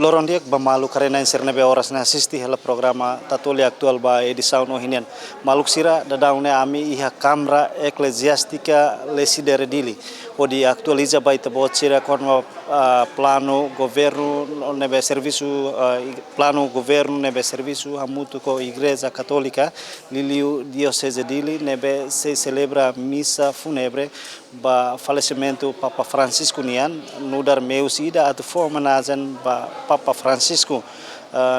loron dia ba malu karena inserne be horas na assisti hela programa tatuli aktual ba edição no hinian maluk sira da daune ami iha Câmara Eclesiástica Dioseze Dili odi aktualiza ba ita bot sira kon plano governo nebe serviço plano governo nebe serviço hamutu ko igreja católica liliu Dioseze Dili nebe se celebra misa funebre ba falecimento Papa Francisco nian nudar meusida atu formanazan ba Papa Francisco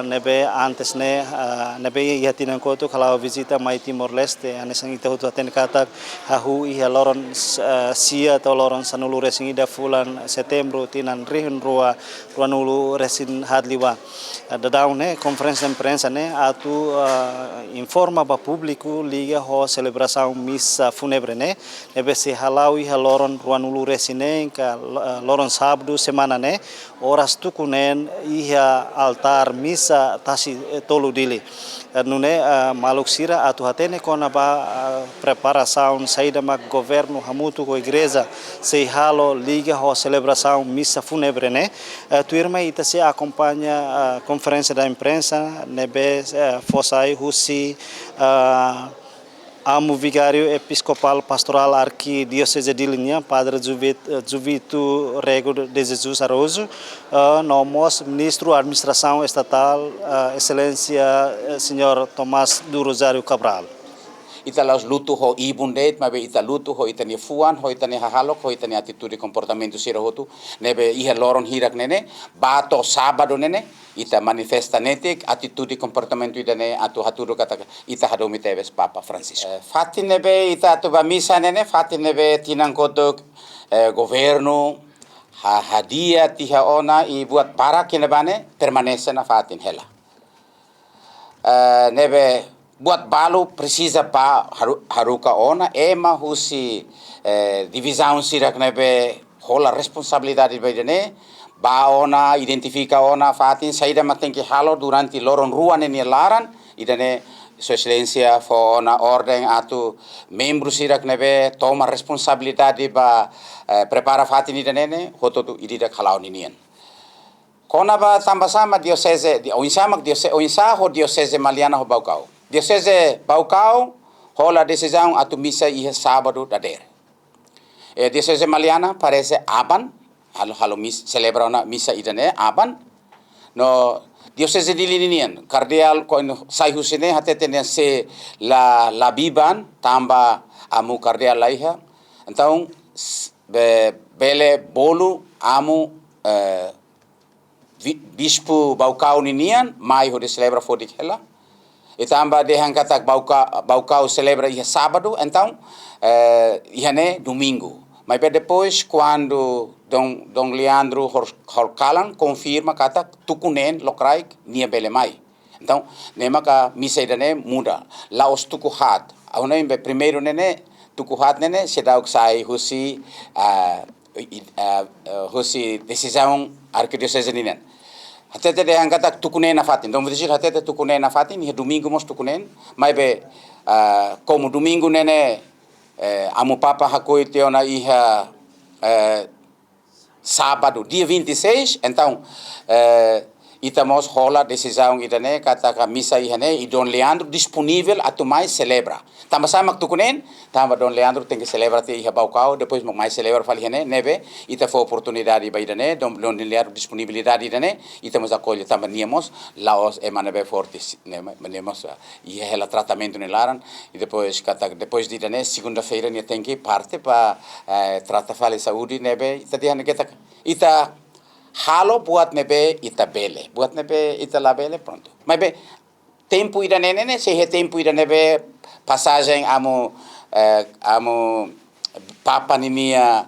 nebe antes nebe ia tinan koto kalau visita mai Timor-Leste ane sangita hutu aten kata hahu ia loron sia atau loron sanulu resing ida fulan Setembro tinan rihun ruanulu resin hadliwa dadaune conferência de imprensa ne atu informa ba público liga ho celebração missa funebre ne nebe se halau ia loron ruanulu resine ka loron Sabadu semana ne horas tukunen ia altar misa tasi tolu dili nune maluk sira atu hatene kona ba preparação saída ma governo hamutu ko igreja se halo liga ho celebração missa funebre ne tu irmã ita se acompanha conferência da imprensa nebe fosai husi amo vigário episcopal pastoral arquidiocese de Linha, Padre Juvito Rego de Jesus Aroso, nomos ministro da administração estatal, excelência senhor Tomás do Rosário Cabral. Ita laus lutu ho ibundet mabe ita lutu ho itani fuan ho itani hahalok ho itani atitude comportamento sira hotu nebe iha loron hirak nene bato sabado nene ita manifesta netik atitude comportamento idane atu haturu kata ita hadomi teves Papa Francisco fatin nebe ita atu ba misa nene fatin nebe tinang kodok governo hadia tiha ona I buat para kinebane permanece na fatin hela nebe buat balu precisa pa haruka ona ema husi divisão sirak nebe hola responsabilidade bedene ba ona identifica ona fatin saída maten que halo durante loron ruan ni laran idane Sua Excelência fo ona ordem atu membro sirak nebe toma responsabilidade ba prepara fatin idane hototu idida khalau ninian kona ba tamba sama diocese o insama diocese o insa ho diocese maliana ho baukau Diocese Baucau hola decisão atu misa iha sábado da der. Diocese Maliana parece aban, halo celebra una misa idane aban. No Diocese Dili ninian cardeal ko sai husine hateten se la biban tamba amu cardeal laiha. Então bele bolu amu bispo Baucau ninian mai ho de celebra fodik hela. Itamba dehang katak Baucau celebra ia sábado, então ia domingo. Mas depois, quando Dom Leandro Horcalan confirma katak tukunen lokraik nia bele mai. Então, nema ka misa idane muda. Laos tukuhat. Auna imbe primeiro nene tukuhat nene sedau sai husi decisão arquidiocese ninen. Hatete de angkata tukunen na fatin. Então, dizer hatete tukunen na fatin, e domingo mos tukunen, mas be como domingo nene amo papa hakoi teona iha sábado, dia 26, então itamos rola decisão idane kata ka misa ihane e Dom Leandro disponível a mais celebra. Tamba sama tukunen, tamba Dom Leandro tem que celebrar te iha Baucau, depois mais celebra fali hane neve, ita foi oportunidade ba idane, Dom Leandro disponibilidade idane, itamos acolhe tamba niamos, laos emanebe fortes, nemos iha hela tratamento nelaran e depois kata depois de idane segunda-feira ni tem que parte para trata fali saúde neve, ita dihane kita ita halo buat nebe ita bele, buat nebe ita la bele pronto. Mas be tempo ida nene se he tempo ida nebe passagem amo papa ninia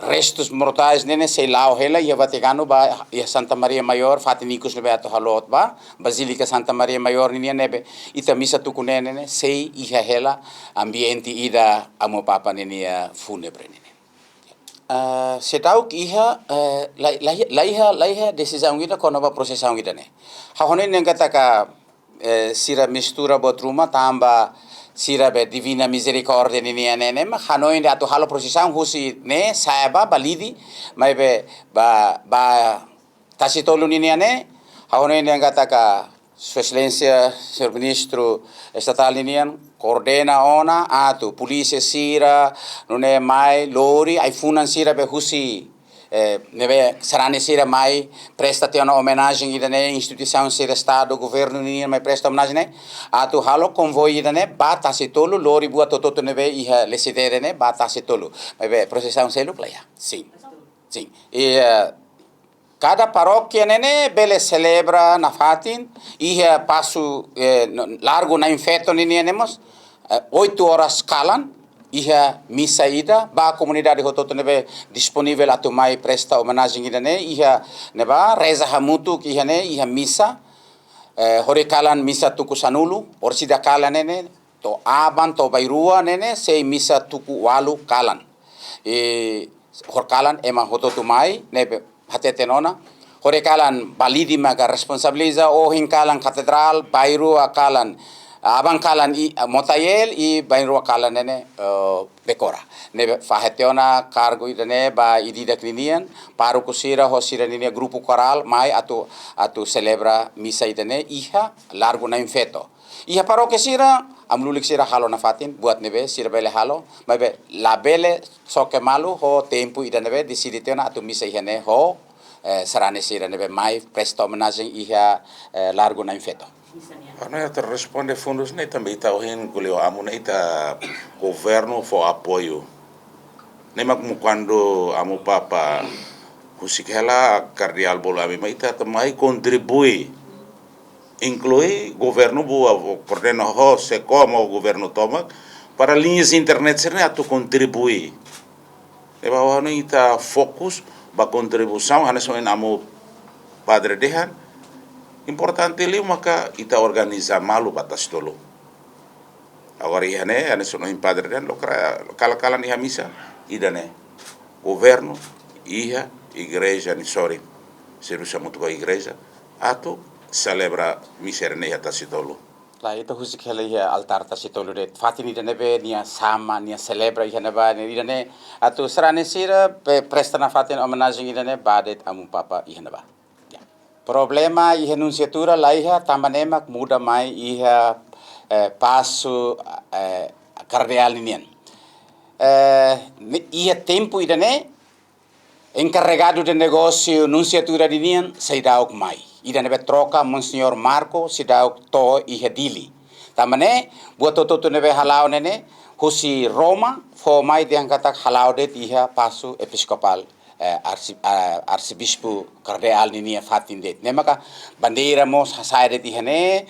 restos mortais nene se lao hela ia Vaticano ba ia Santa Maria Maior Fatinicus nebe ato halot ba Basílica Santa Maria Maior ninia nebe ita misa tuku nene se ia hela ambiente ida amo papa ninia funebre nene. Setau iha laiha decisão ida kono ba prosesão ida ne. Hahone nengata ka sira mistura botruma tamba sira be divina misericordia ni nene ma hanoi atu halo prosesão husi ne saiba balidi mai be ba tasitolo niniane, haono ini angkata ka Sua Excelência, Senhor Ministro Estatal ninian, coordena ona atu polícia sira, não é mai lori, ai funan sira be husi nebe sarane sira mai presta te uma homenagem ida ne instituição sira estado governo ninian mai presta homenagem ne atu halo convoy ida ne bata se tolo lori buat toto nebe iha lesidere ne bata se tolo mai be processão selo playa sim sim e cada paróquia nene bele celebra na fatin iha passo largo na infeto nini nemos 8 horas calan iha misa ida ba comunidade hototo nebe disponível atu mai presta homenagem ida ne iha neba reza hamutu ki iha ne iha misa hore kalan misa tuku sanulu orsida kalan nene to aban to bairua nene sei misa tuku walu kalan hor kalan ema hototo mai nebe hatete nona hore kalan balidi maga responsabiliza o hinkalan katedral bairu akalan abang kalan i motayel i bairu akalan nene bekora ne faheteona cargo idane ba idida klinian paru kusira hosira nini grupo coral mai atu celebra misa idane iha largo na infeto iha paroke sira amlulik sira halo na fatin buat nebe sira bele halo mabe labele soke malu ho tempo idane be deciditeona atu misa ihane ho sarane sira nebe mai presta homenagem iha largo na infeto. Não é te responde fundos nem também está ouvindo que eu amo nem tá governo for apoio nem como quando amo papa kusikela cardial bola mi mai tá também contribui inclui governo boa coordena ho se como o governo toma para linhas internet ser tu contribui e bahwa nem tá fokus ba contribuição hanes o amo padre dehan importante li maka ita organiza malu batas tolo agora ihane hanes no padre dehan lo kala ni misa idane governo iha igreja ni sorry serviço muito com a igreja ato celebra misa ne atas tolo la itu husik hele ya altar tasitolo de fatini de nebe nia sama nia celebra ihane ba ni idane atu sarane sira presta na fatin homenagem idane badet amu papa ihane ba problema iha nunciatura la iha tamanemak muda mai iha passo cardeal ninian iha tempo idane encarregado de negócio nunciatura ninian saidauk mai idane be troca Monsenhor Marco sidauk to iha Dili tamane buat toto nebe halau nene husi Roma fo mai diangkatak halau det iha passo episcopal arcebispo cardeal ninia fatindet nemaka bandeira mos hasaire ihane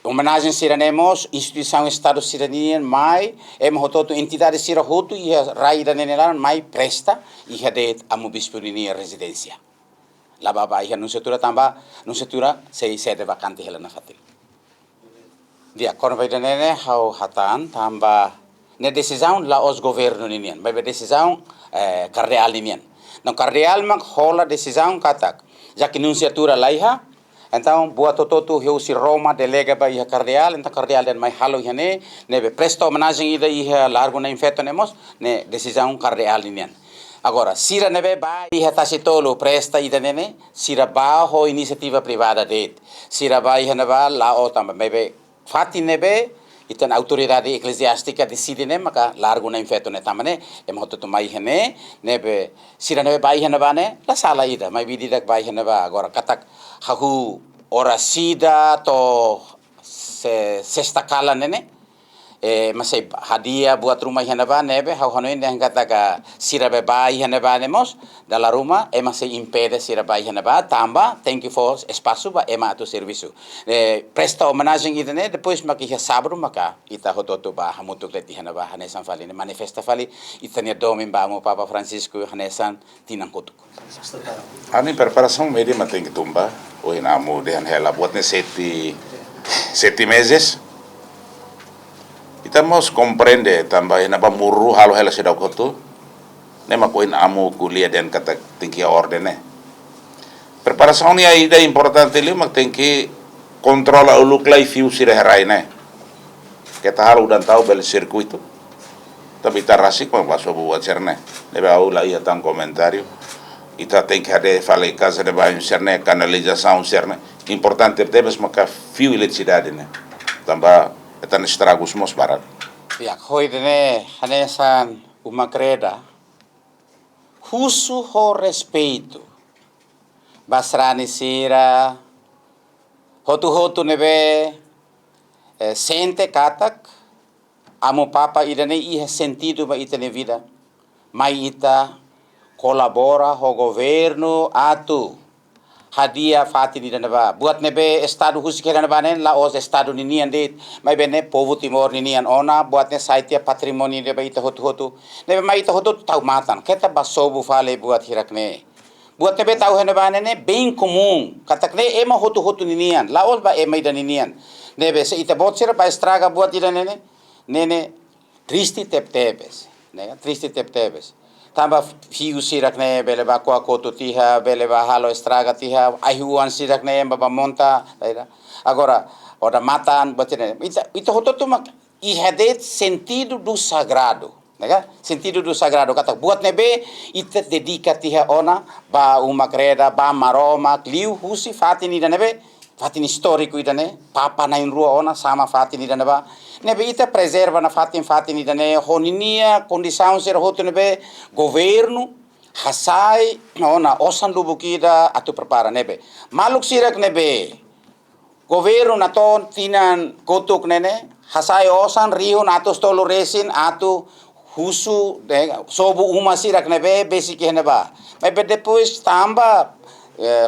homenagem siranemos instituição estado siranian mai hototo entidade sira hotu iha raida nenelan mai presta iha det amu bispo ninia residência la baba iha nunciatura tamba nunciatura sei sede vacante helena fatil dia korbaida nene hau hatan tamba ne decisão la os governo ninian vai decisão cardeal ninian não cardeal mak hola decisão katak já que nunciatura laiha então buat toto heu si Roma delega ba iha cardeal então cardeal den mai halo ihane ne presta homenagem ida iha largo na infeto nemos ne decisão cardeal ninian agora sira nebe ba iha tasitolo presta ida nene sira ba ho iniciativa privada det sira ba iha neba la o tamba mebe fati nebe itan autoridade eclesiástica decide ne maka largo na infeto ne tamane hoto to mai hene nebe sira nebe bai hene bane la sala ida mai bididak bai hene ba agora katak hahu ora sida to sexta kala nene masai hadiah buat rumah hene ba nebe hau hanoin yang kataka sira be bai hene ba nemos dalam rumah masih impede sira bai hene ba tamba thank you for espaço ba tu serviço presta homenagem ida ne depois maki sabru maka ita hototo ba hamutuk leti hene ba hanesan fali ne manifesta fali itania domin ba mo papa Francisco hanesan tinang kutuk ani preparação media tem que tumba o inamu dehan hela buat ne sete meses estamos compreende também na bamuru halo hela sedau kotu nema koin amu kuliah dan kata tinggi ordene preparação ni ida importante li mak tinggi controla uluk lai fiu sire heraine kita haru dan tahu bel circuito tapi tarasik mak baso buat cerne lebe au lai tang komentario ita tem que hade fale casa de banho serne canalização serne importante tebes maka fio eletricidade né tamba etan estragos mos barat ya hoi dene hanesan uma creda husu ho respeito basrani sira hotu nebe sente katak amo papa idane iha sentido ba ita ne vida mai ita colabora ho governo atu hadia fati di danaba buat nebe estado husikera banen la os estado ninian de mai bene povo timor ninian ona buat ne saitia patrimoni de ita hotu nebe mai ita hotu tau matan keta basobu fale buat hirakne buat nebe tau hene banen bem comum katakne ema hotu ninian la os ba ema ida ninian nebe se ita botsira ba estraga buat ida nene triste teptebes nega triste teptebes tamba fiu sirak ne bele ba ko koto tiha bele ba halo estraga tiha ahuan sirak ne baba monta agora ora matan batene ita hototo mak I hade sentido do sagrado nega sentido do sagrado kata buat nebe ita dedica tiha ona ba uma creda ba maroma liu husi fatini da nebe fatini histórico idane papa na in rua ona sama fatini da neba nebe ita preserva na fatini da ne honinia condição ser hoto nebe governo hasai ona osan lubukida atu prepara nebe maluk sirak nebe governo na ton tinan kotuk nene hasai osan rio natos tolo resin atu husu sobu uma sirak nebe basic neba mas depois tamba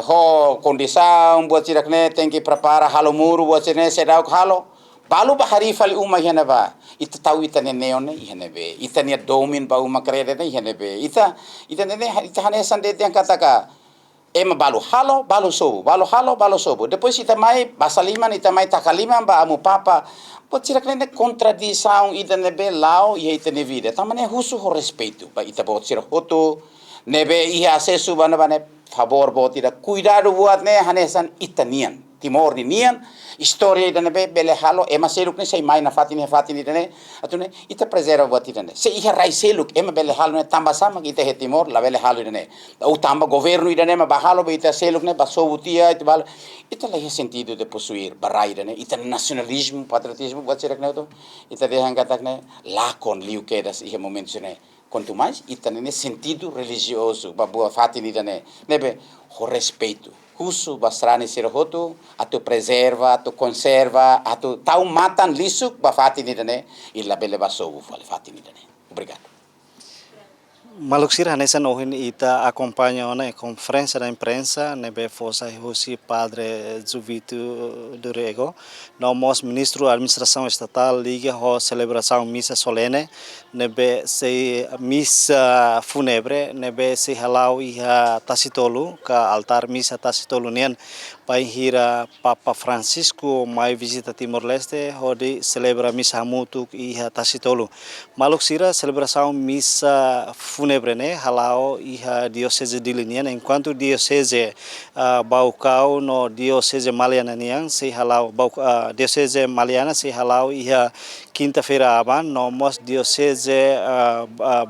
ho condição buat sirak ne tem que prepara halo muru buat sine sedau halo balu bahari fali uma neba ita tahu ita neone nebe ita ne domin ba uma krede ne nebe ita nene ita hanesan de yang kataka ema balu halo balu sobo depois ita mai basaliman ita mai takaliman ba amu papa buat sirak ne contradição ita nebe lao e ita ne vida tamane husu ho respeito ba ita buat sirak hoto nebe iha acesso bana favor buat ita cuidado buat ne hanesan itanian timor nian história ida nebe bele halo ema seluk ne sei mai na fatini ne atune ita preserva buat ita ne se iha rai seluk ema bele halo ne tamba sama ita he timor la bele halo ne o tamba governo ida ne ma bahalo be ita seluk ne basobutia ita bal ita la he sentido de possuir barai ne ita nacionalismo patriotismo buat sirak ne to ita de hangatak ne la con liu quedas iha momento ne quanto mais ita ne sentido religioso ba boa fatini ne nebe ho respeito husu basrani sirhotu atu preserva atu conserva atu tau matan lisuk ba fatini ne illa bele basobu fale fatini ne obrigado Maluksir hanesan ohin ita acompanha na conferência da imprensa nebe fosa hosi padre Juvito Durego nomos ministro da administração estatal liga ho celebração misa solene nebe se misa funebre nebe se halau iha tasitolu ka altar misa tasitolu nian pai hira Papa Francisco mai visita Timor-Leste hodi celebra misa mutuk iha tasitolu Maluksira celebração misa funebre ne halau iha Dioseze Dili nian enquanto Dioseze Baucau no Dioseze Maliana nian se halau Dioseze Maliana se halau iha quinta-feira aban nomos Dioseze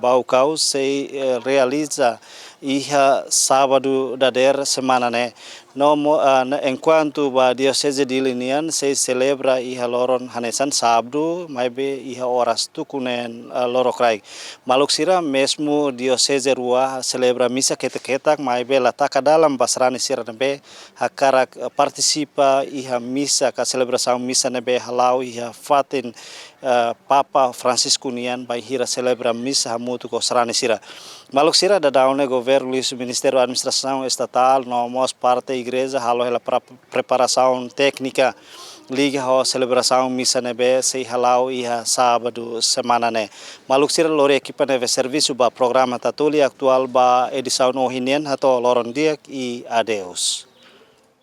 Baucau se realiza iha Sabadu dader semana ne no enquanto ba Dioseze Dili nian se celebra iha loron hanesan Sabadu maybe iha horas tukunen lorokrai Maluksira mesmo Dioseze Rua celebra misa ketak-ketak maybe lataka dalam basrani siranabe hakarak participa iha misa ka celebração misa nebe halau iha fatin Papa Francisco nian bai hira celebra misa hamutu ko sarani sira Maluksira da daune governo lisu Ministério da Administração Estatal nomos parte igreja halo ela preparação técnica liga ho celebração misa nebe sei halau iha sábado semana ne Maluksira lore equipa nebe serviço ba programa tatuli aktual ba edição no hinian hato loron dia e adeus